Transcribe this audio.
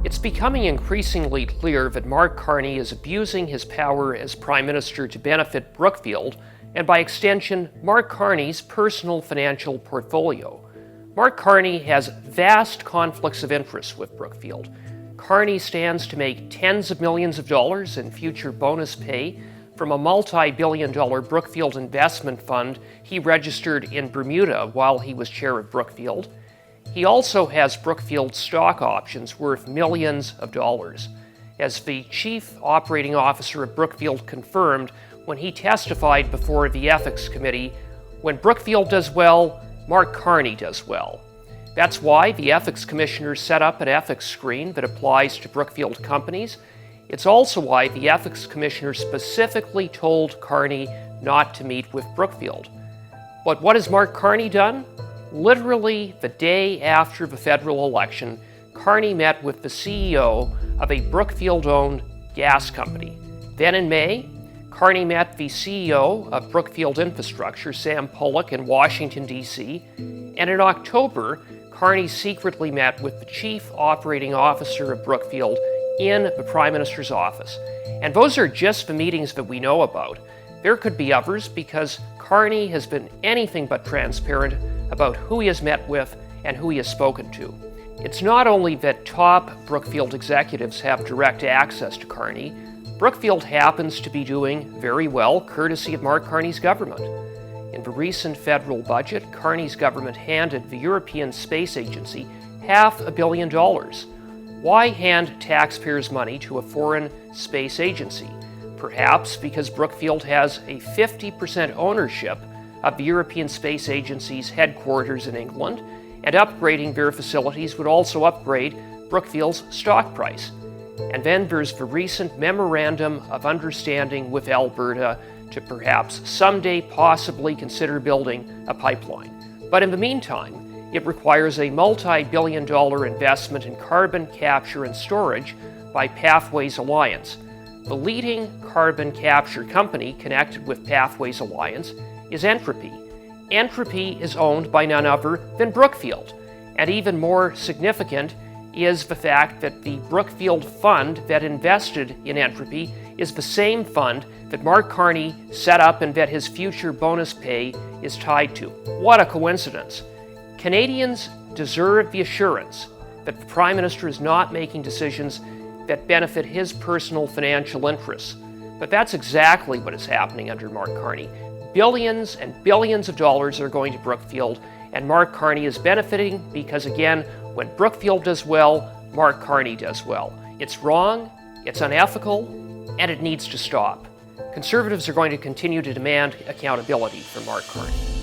It's becoming increasingly clear that Mark Carney is abusing his power as Prime Minister to benefit Brookfield, and by extension, Mark Carney's personal financial portfolio. Mark Carney has vast conflicts of interest with Brookfield. Carney stands to make tens of millions of dollars in future bonus pay from a multi-billion-dollar Brookfield investment fund he registered in Bermuda while he was chair of Brookfield. He also has Brookfield stock options worth millions of dollars. As the chief operating officer of Brookfield confirmed when he testified before the ethics committee, when Brookfield does well, Mark Carney does well. That's why the ethics commissioner set up an ethics screen that applies to Brookfield companies. It's also why the ethics commissioner specifically told Carney not to meet with Brookfield. But what has Mark Carney done? Literally the day after the federal election, Carney met with the CEO of a Brookfield-owned gas company. Then in May, Carney met the CEO of Brookfield Infrastructure, Sam Pollock, in Washington, D.C., and in October, Carney secretly met with the chief operating officer of Brookfield in the Prime Minister's office. And those are just the meetings that we know about. There could be others because Carney has been anything but transparent about who he has met with and who he has spoken to. It's not only that top Brookfield executives have direct access to Carney. Brookfield happens to be doing very well courtesy of Mark Carney's government. In the recent federal budget, Carney's government handed the European Space Agency $500 million. Why hand taxpayers' money to a foreign space agency? Perhaps because Brookfield has a 50% ownership of the European Space Agency's headquarters in England, and upgrading their facilities would also upgrade Brookfield's stock price. And then there's the recent Memorandum of Understanding with Alberta to perhaps someday possibly consider building a pipeline. But in the meantime, it requires a multi-billion-dollar investment in carbon capture and storage by Pathways Alliance. The leading carbon capture company connected with Pathways Alliance is Entropy. Entropy is owned by none other than Brookfield. And even more significant is the fact that the Brookfield fund that invested in Entropy is the same fund that Mark Carney set up and that his future bonus pay is tied to. What a coincidence. Canadians deserve the assurance that the Prime Minister is not making decisions that benefit his personal financial interests. But that's exactly what is happening under Mark Carney. Billions and billions of dollars are going to Brookfield, and Mark Carney is benefiting because, again, when Brookfield does well, Mark Carney does well. It's wrong, it's unethical, and it needs to stop. Conservatives are going to continue to demand accountability from Mark Carney.